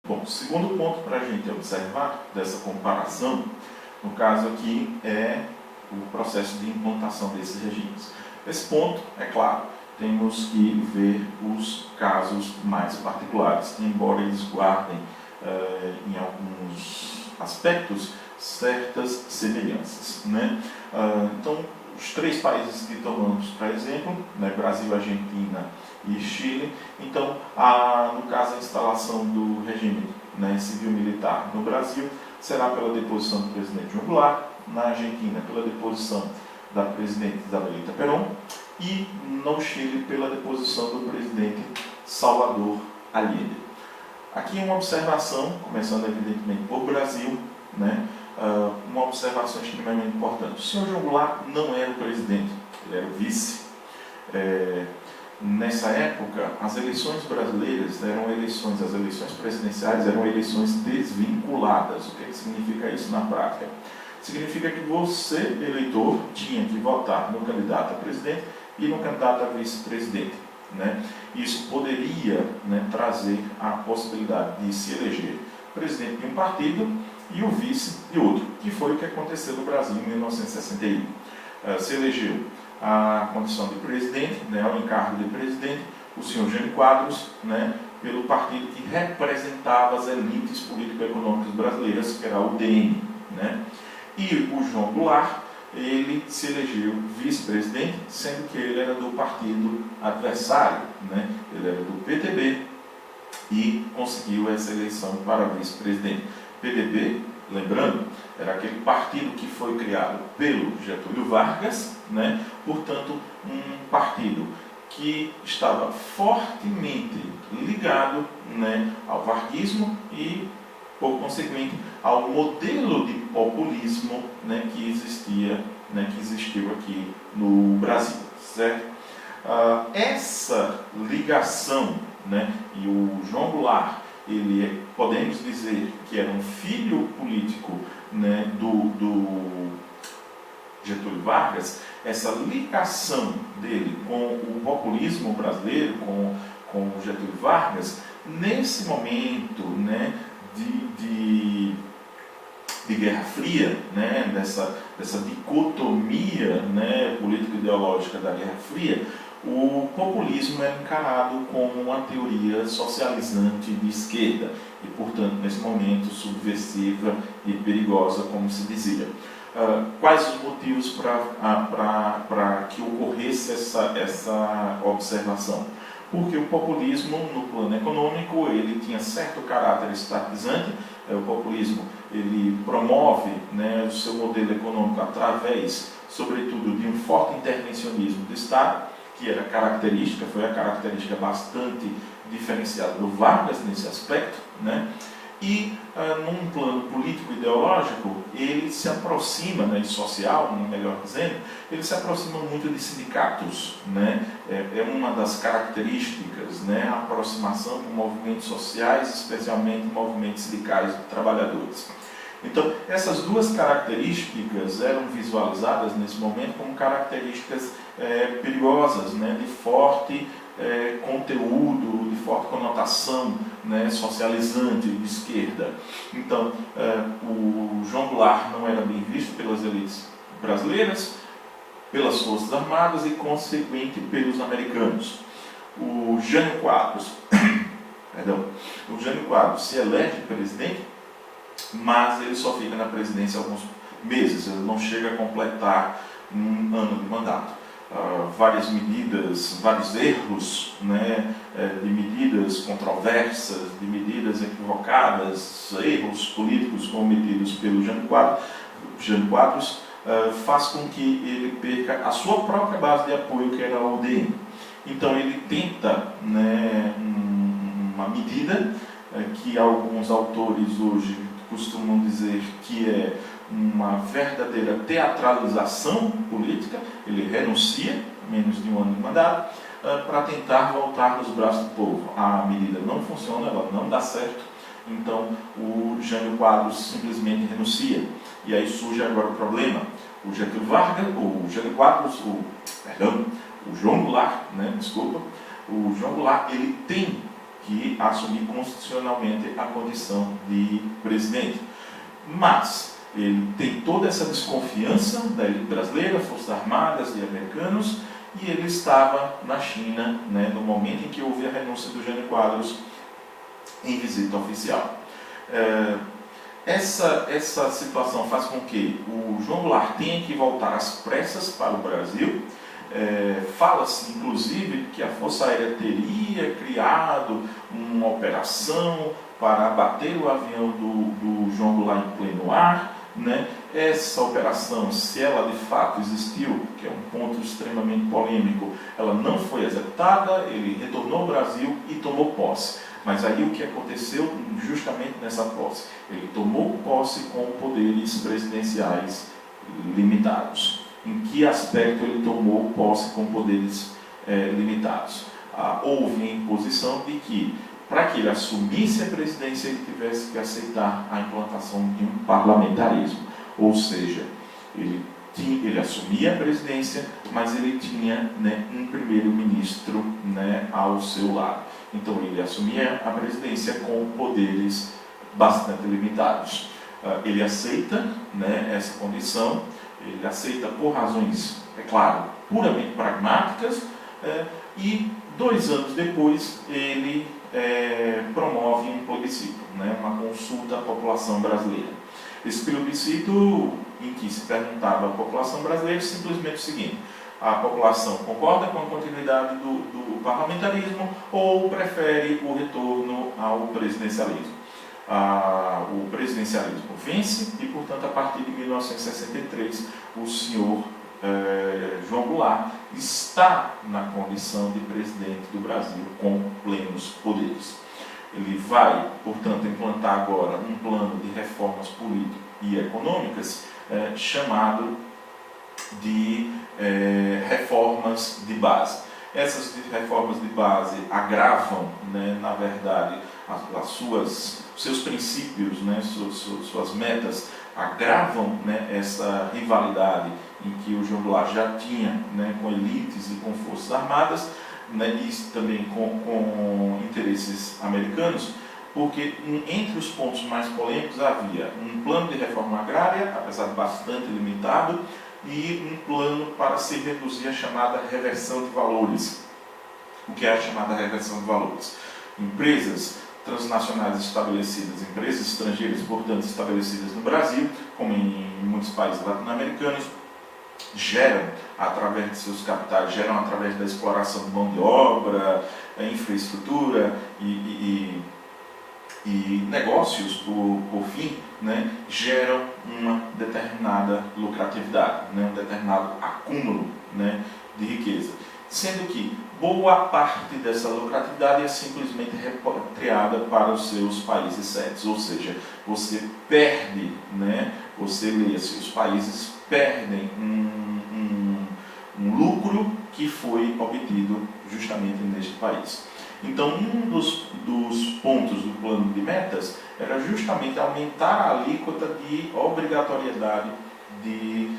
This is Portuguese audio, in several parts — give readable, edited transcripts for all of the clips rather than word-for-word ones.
Bom, o segundo ponto para a gente observar dessa comparação, no caso aqui, é o processo de implantação desses regimes. Nesse ponto, é claro, temos que ver os casos mais particulares, embora eles guardem, em alguns aspectos, certas semelhanças, né? Então, os três países que tomamos para exemplo, né, Brasil, Argentina e Chile. Então, no caso, a instalação do regime, né, civil-militar no Brasil será pela deposição do presidente João Goulart, na Argentina pela deposição da presidente Isabelita Perón e no Chile pela deposição do presidente Salvador Allende. Aqui uma observação, começando evidentemente por Brasil, né, uma observação extremamente importante. O senhor João Goulart não era o presidente, ele era o vice. Nessa época, as eleições brasileiras eram eleições, as eleições presidenciais eram eleições desvinculadas. O que significa isso na prática? Significa que você, eleitor, tinha que votar no candidato a presidente e no candidato a vice-presidente, né? Isso poderia, né, trazer a possibilidade de se eleger presidente de um partido e o vice de outro, que foi o que aconteceu no Brasil em 1961. Se elegeu a condição de presidente, né, ao encargo de presidente, o senhor Jânio Quadros, né, pelo partido que representava as elites político-econômicas brasileiras, que era o UDN, né? E o João Goulart, ele se elegeu vice-presidente, sendo que ele era do partido adversário, né? Ele era do PTB e conseguiu essa eleição para vice-presidente. PTB, lembrando, era aquele partido que foi criado pelo Getúlio Vargas, né? Portanto, um partido que estava fortemente ligado, né, ao varguismo e, por conseguinte, ao modelo de populismo, né, que existia, né, que existiu aqui no Brasil, certo? Essa ligação, né, e o João Goulart, ele podemos dizer que era um filho político, né, do Getúlio Vargas. Essa ligação dele com o populismo brasileiro, com o Getúlio Vargas, nesse momento, né, de Guerra Fria, né, dessa dicotomia, né, político-ideológica da Guerra Fria, o populismo é encarado como uma teoria socializante de esquerda e, portanto, nesse momento, subversiva e perigosa, como se dizia. Quais os motivos para que ocorresse essa observação? Porque o populismo, no plano econômico, ele tinha certo caráter estatizante. O populismo, ele promove, né, o seu modelo econômico através, sobretudo, de um forte intervencionismo do Estado, que era característica, foi a característica bastante diferenciada do Vargas nesse aspecto, né? E, num plano político-ideológico, ele se aproxima, né, de social, melhor dizendo, ele se aproxima muito de sindicatos, né? É uma das características, né, a aproximação com movimentos sociais, especialmente movimentos sindicais de trabalhadores. Então, essas duas características eram visualizadas nesse momento como características perigosas, né, de forte conteúdo, de forte conotação, né, socializante, de esquerda. Então, o João Goulart não era bem visto pelas elites brasileiras, pelas Forças Armadas e, consequentemente, pelos americanos. O Jânio Quadros, o Jânio Quadros se elege presidente, mas ele só fica na presidência alguns meses, ele não chega a completar um ano de mandato. Várias medidas, vários erros, né, de medidas controversas, de medidas equivocadas, erros políticos cometidos pelo Jânio Quadros, faz com que ele perca a sua própria base de apoio, que era a UDN. Então ele tenta, né, uma medida que alguns autores hoje costumam dizer que é uma verdadeira teatralização política. Ele renuncia, menos de um ano de mandato, para tentar voltar nos braços do povo. A medida não funciona, ela não dá certo, então o Jânio Quadros simplesmente renuncia. E aí surge agora o problema. O Getúlio Vargas, o Jânio Quadros, o João Goulart, né, o João Goulart, ele tem que assumir constitucionalmente a condição de presidente. Mas ele tem toda essa desconfiança da elite brasileira, Forças Armadas e americanos, e ele estava na China, né, no momento em que houve a renúncia do Jânio Quadros em visita oficial. Essa situação faz com que o João Goulart tenha que voltar às pressas para o Brasil. Fala-se, inclusive, que a Força Aérea teria criado uma operação para abater o avião do João Goulart em pleno ar, né? Essa operação, se ela de fato existiu, que é um ponto extremamente polêmico, ela não foi executada, ele retornou ao Brasil e tomou posse. Mas aí o que aconteceu justamente nessa posse? Ele tomou posse com poderes presidenciais limitados. Em que aspecto ele tomou posse com poderes limitados? Houve a imposição de que, para que ele assumisse a presidência, ele tivesse que aceitar a implantação de um parlamentarismo. Ou seja, ele assumia a presidência, mas ele tinha, né, um primeiro-ministro, né, ao seu lado. Então ele assumia a presidência com poderes bastante limitados. Ele aceita, né, essa condição, ele aceita por razões, é claro, puramente pragmáticas, e 2 anos depois ele promove um plebiscito, né, uma consulta à população brasileira. Esse plebiscito, em que se perguntava à população brasileira simplesmente o seguinte: a população concorda com a continuidade do parlamentarismo ou prefere o retorno ao presidencialismo? O presidencialismo vence e, portanto, a partir de 1963, o senhor João Goulart está na condição de presidente do Brasil com plenos poderes. Ele vai, portanto, implantar agora um plano de reformas políticas e econômicas chamado de reformas de base. Essas reformas de base agravam, né, na verdade, seus princípios, né, suas metas, agravam, né, essa rivalidade em que o João Goulart já tinha, né, com elites e com forças armadas, né, e também com interesses americanos, porque entre os pontos mais polêmicos havia um plano de reforma agrária, apesar de bastante limitado, e um plano para se reduzir a chamada reversão de valores. O que é a chamada reversão de valores? Empresas transnacionais estabelecidas, empresas estrangeiras, portanto, estabelecidas no Brasil, como em muitos países latino-americanos, geram, através de seus capitais, geram através da exploração de mão de obra, infraestrutura e negócios, por fim, né, geram uma determinada lucratividade, né, um determinado acúmulo, né, de riqueza. Sendo que boa parte dessa lucratividade é simplesmente repatriada para os seus países sedes, ou seja, você perde, né, os países perdem um lucro que foi obtido justamente neste país. Então, um dos pontos do plano de metas era justamente aumentar a alíquota de obrigatoriedade de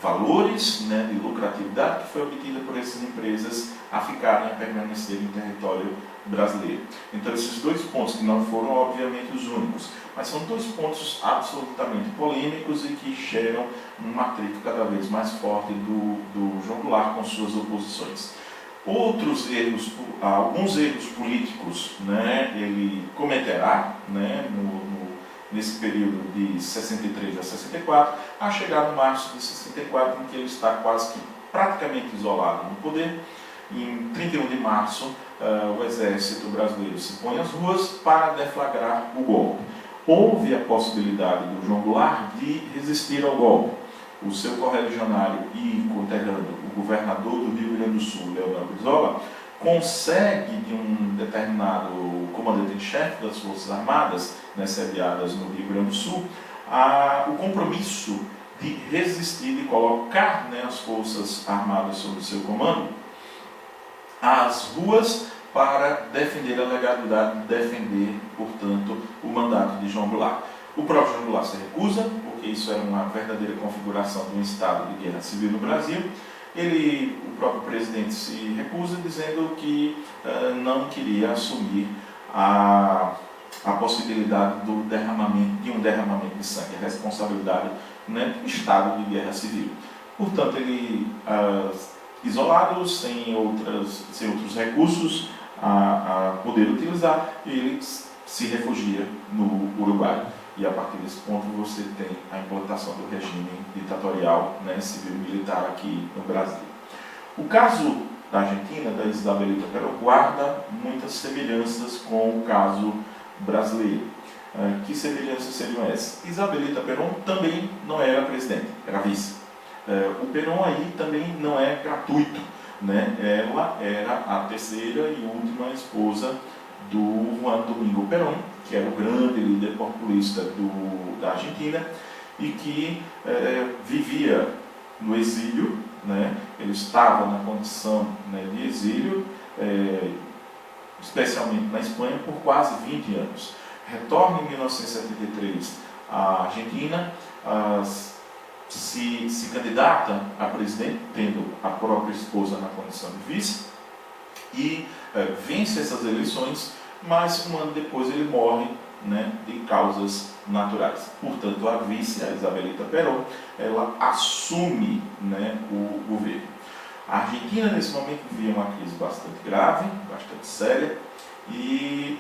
valores, né, de lucratividade que foi obtida por essas empresas a permanecerem em território brasileiro. Então, esses 2 pontos, que não foram obviamente os únicos, mas são 2 pontos absolutamente polêmicos e que geram um atrito cada vez mais forte do João Goulart com suas oposições. Alguns erros políticos, né, ele cometerá, né, nesse período de 63 a 64, a chegar no março de 64, em que ele está quase que praticamente isolado no poder. Em 31 de março, o exército brasileiro se põe às ruas para deflagrar o golpe. Houve a possibilidade do João Goulart de resistir ao golpe. O seu correligionário e conterrâneo, o governador do Rio Grande do Sul, Leonel Brizola, consegue de um determinado comandante em chefe das Forças Armadas, né, sediadas no Rio Grande do Sul, o compromisso de resistir, de colocar, né, as Forças Armadas sob o seu comando às ruas para defender a legalidade, defender, portanto, o mandato de João Goulart. O próprio João Goulart se recusa, porque isso era uma verdadeira configuração de um estado de guerra civil no Brasil. O próprio presidente se recusa, dizendo que não queria assumir a possibilidade de um derramamento de sangue, a responsabilidade, né, do estado de guerra civil. Portanto, ele, isolado, sem outros recursos a poder utilizar, ele se refugia no Uruguai. E a partir desse ponto você tem a implantação do regime ditatorial, né, civil-militar aqui no Brasil. O caso da Argentina, da Isabelita Perón, guarda muitas semelhanças com o caso brasileiro. Que semelhanças seriam essas? Isabelita Perón também não era presidente, era vice. O Perón aí também não é gratuito, né? Ela era a terceira e última esposa do Juan Domingo Perón, que era o grande líder populista da Argentina e que vivia no exílio, né? Ele estava na condição, né, de exílio, especialmente na Espanha, por quase 20 anos. Retorna em 1973 à Argentina, se candidata a presidente, tendo a própria esposa na condição de vice, e vence essas eleições, mas um ano depois ele morre, né, de causas naturais. Portanto, a vice, a Isabelita Perón, ela assume, né, o governo. A Argentina, nesse momento, vivia uma crise bastante grave, bastante séria, e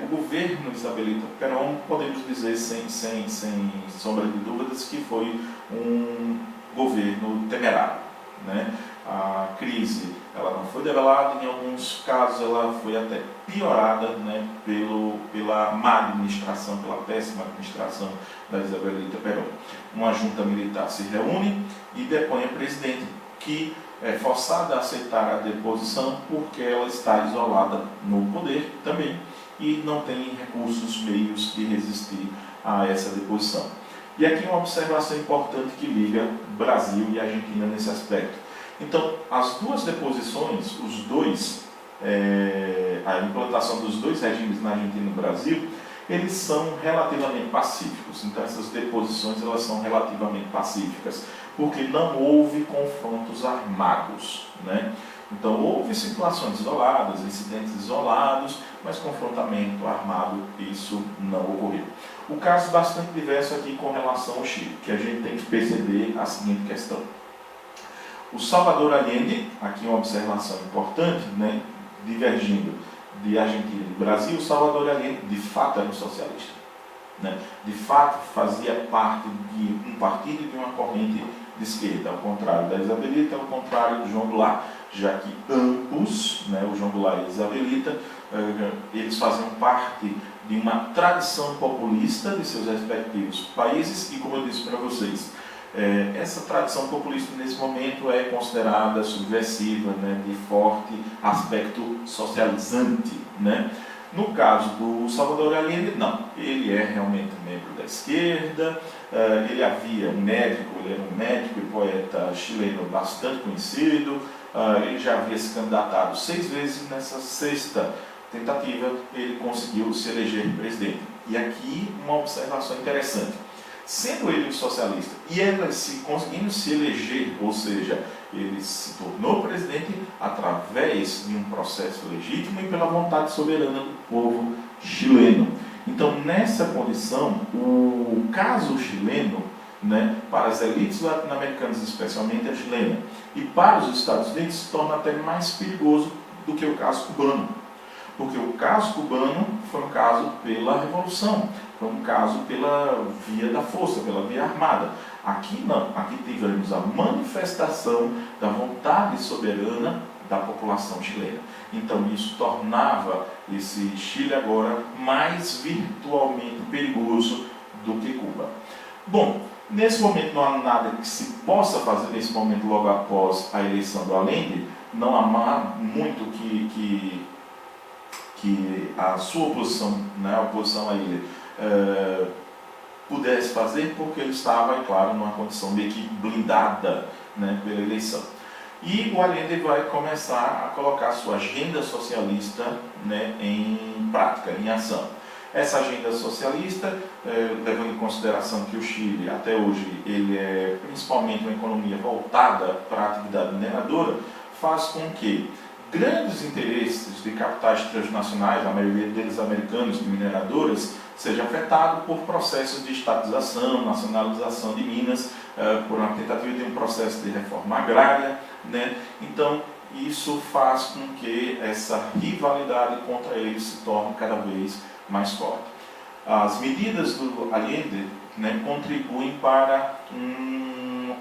o governo Isabelita Perón, podemos dizer sem sombra de dúvidas, que foi um governo temerário, né? A crise, ela não foi debelada, em alguns casos ela foi até piorada, né, pela má administração, pela péssima administração da Isabelita Perón. Uma junta militar se reúne e depõe a presidente, que é forçada a aceitar a deposição porque ela está isolada no poder também e não tem recursos, meios de resistir a essa deposição. E aqui uma observação importante que liga Brasil e Argentina nesse aspecto. Então, as duas deposições, a implantação dos dois regimes na Argentina e no Brasil, eles são relativamente pacíficos. Então, essas deposições elas são relativamente pacíficas, porque não houve confrontos armados, né? Então, houve situações isoladas, incidentes isolados, mas confrontamento armado, isso não ocorreu. O caso bastante diverso aqui com relação ao Chile, que a gente tem que perceber a seguinte questão. O Salvador Allende, aqui uma observação importante, né, divergindo de Argentina e do Brasil, o Salvador Allende de fato era um socialista, né? De fato fazia parte de um partido e de uma corrente de esquerda, ao contrário da Isabelita, ao contrário do João Goulart, já que ambos, né, o João Goulart e a Isabelita, eles faziam parte de uma tradição populista de seus respectivos países e, como eu disse para vocês, essa tradição populista nesse momento é considerada subversiva, né, de forte aspecto socializante, né? No caso do Salvador Allende, não. Ele é realmente um membro da esquerda, ele era um médico e poeta chileno bastante conhecido, ele já havia se candidatado 6 vezes, e nessa 6ª tentativa ele conseguiu se eleger presidente. E aqui uma observação interessante. Sendo ele um socialista e ele conseguindo se eleger, ou seja, ele se tornou presidente através de um processo legítimo e pela vontade soberana do povo chileno. Então, nessa condição, o caso chileno, né, para as elites latino-americanas, especialmente a chilena, e para os Estados Unidos, se torna até mais perigoso do que o caso cubano. Porque o caso cubano foi um caso pela revolução, foi um caso pela via da força, pela via armada. Aqui não, aqui tivemos a manifestação da vontade soberana da população chilena. Então isso tornava esse Chile agora mais virtualmente perigoso do que Cuba. Bom, nesse momento não há nada que se possa fazer nesse momento logo após a eleição do Allende, não há muito que a sua oposição, né, a oposição a ele, pudesse fazer, porque ele estava, é claro, numa condição meio que blindada, né, pela eleição. E o Allende vai começar a colocar sua agenda socialista, né, em prática, em ação. Essa agenda socialista, levando em consideração que o Chile, até hoje, ele é principalmente uma economia voltada para a atividade mineradora, faz com que grandes interesses de capitais transnacionais, a maioria deles americanos, de mineradoras, seja afetado por processos de estatização, nacionalização de minas, por uma tentativa de um processo de reforma agrária, né? Então, isso faz com que essa rivalidade contra eles se torne cada vez mais forte. As medidas do Allende, né, contribuem para um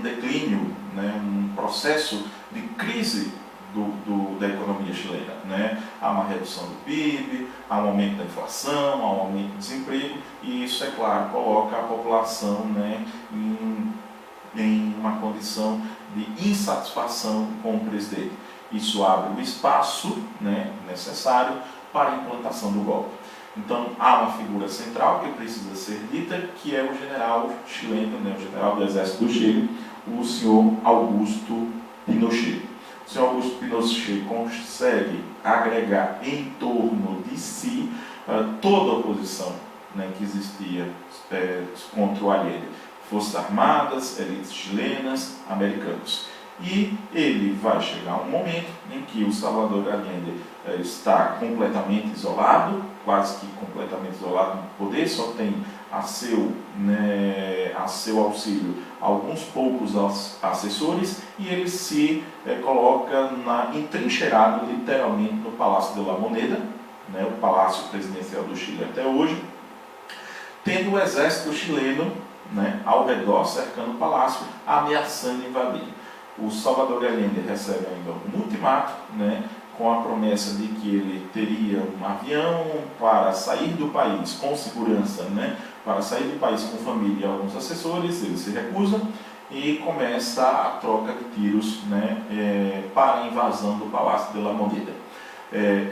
declínio, né, um processo de crise da economia chilena, né? Há uma redução do PIB, há um aumento da inflação, há um aumento do desemprego, e isso, é claro, coloca a população, né, em uma condição de insatisfação com o presidente. Isso abre o espaço, né, necessário para a implantação do golpe. Então, há uma figura central que precisa ser dita, que é o general chileno, né, o general do Exército do Chile, o senhor Augusto Pinochet. O senhor Augusto Pinochet consegue agregar em torno de si toda a oposição, né, que existia contra o Allende. Forças armadas, elites chilenas, americanos. E ele vai chegar um momento em que o Salvador Allende está completamente isolado, quase que completamente isolado no poder, só tem a seu auxílio alguns poucos assessores, e ele se coloca entrincheirado literalmente no Palácio de la Moneda, né, o palácio presidencial do Chile até hoje, tendo o exército chileno, né, ao redor, cercando o palácio, ameaçando invadir. O Salvador Allende recebe ainda um ultimato, né, com a promessa de que ele teria um avião para sair do país com segurança, né, para sair do país com família e alguns assessores. Ele se recusa e começa a troca de tiros, né, para a invasão do Palácio de la Moneda.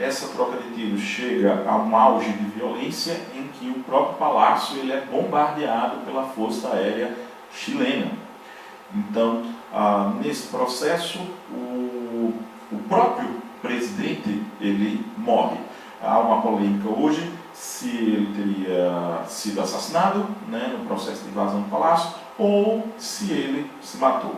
Essa troca de tiros chega a um auge de violência em que o próprio palácio ele é bombardeado pela Força Aérea Chilena. Então, nesse processo, o próprio presidente ele morre. Há uma polêmica hoje se ele teria sido assassinado, né, no processo de invasão do palácio, ou se ele se matou.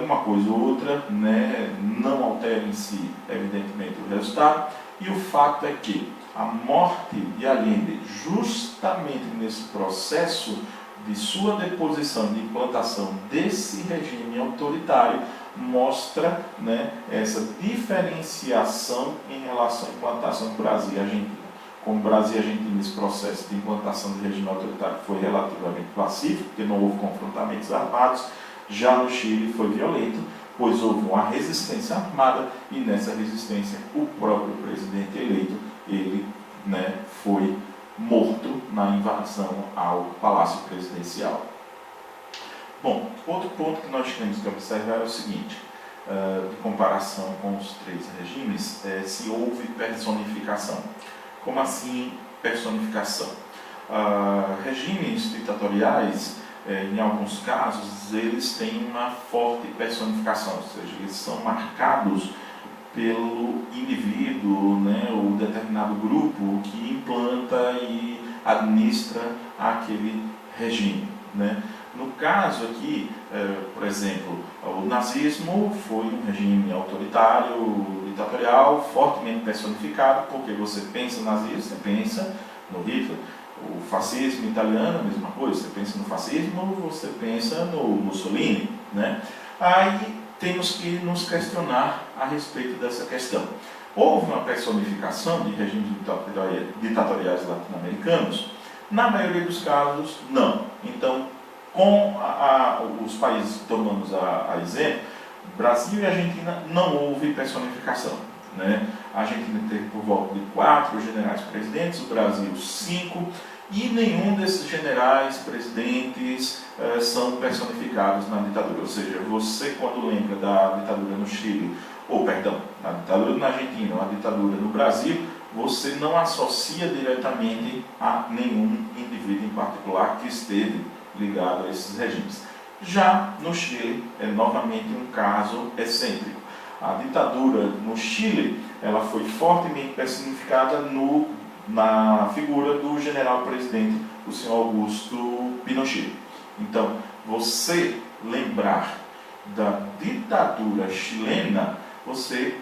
Uma coisa ou outra, né, não altera em si, evidentemente, o resultado, e o fato é que a morte de Allende, justamente nesse processo de sua deposição, de implantação desse regime autoritário, mostra, né, essa diferenciação em relação à implantação do Brasil e Argentina. Como o Brasil e a Argentina, esse processo de implantação do regime autoritário foi relativamente pacífico, porque não houve confrontamentos armados. Já no Chile foi violento, pois houve uma resistência armada, e nessa resistência o próprio presidente eleito, ele, né, foi morto na invasão ao Palácio Presidencial. Bom, outro ponto que nós temos que observar é o seguinte, de comparação com os três regimes, se houve personificação. Como assim personificação? Regimes ditatoriais, em alguns casos, eles têm uma forte personificação, ou seja, eles são marcados pelo indivíduo, né, ou determinado grupo que implanta e administra aquele regime, né. No caso aqui, por exemplo, o nazismo foi um regime autoritário, ditatorial, fortemente personificado, porque você pensa no nazismo, você pensa no Hitler. O fascismo italiano, a mesma coisa, você pensa no fascismo, você pensa no Mussolini, né? Aí temos que nos questionar a respeito dessa questão. Houve uma personificação de regimes ditatoriais latino-americanos? Na maioria dos casos, não. Então, com os países que tomamos a exemplo, Brasil e Argentina, não houve personificação, né? A Argentina teve por volta de 4 generais presidentes, o Brasil 5, e nenhum desses generais presidentes são personificados na ditadura. Ou seja, você, quando lembra da ditadura no Chile, ou perdão, da ditadura na Argentina ou a ditadura no Brasil, você não associa diretamente a nenhum indivíduo em particular que esteve ligado a esses regimes. Já no Chile, é novamente um caso excêntrico. A ditadura no Chile, ela foi fortemente personificada na figura do general-presidente, o senhor Augusto Pinochet. Então, você lembrar da ditadura chilena, você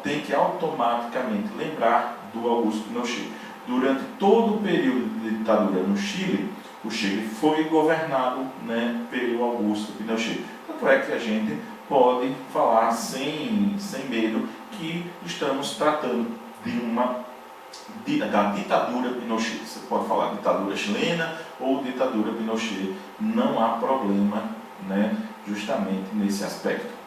tem que automaticamente lembrar do Augusto Pinochet. Durante todo o período de ditadura no Chile, o Chile foi governado, né, pelo Augusto Pinochet. Tanto é que a gente pode falar sem medo que estamos tratando da ditadura Pinochet. Você pode falar ditadura chilena ou ditadura Pinochet, não há problema, né, justamente nesse aspecto.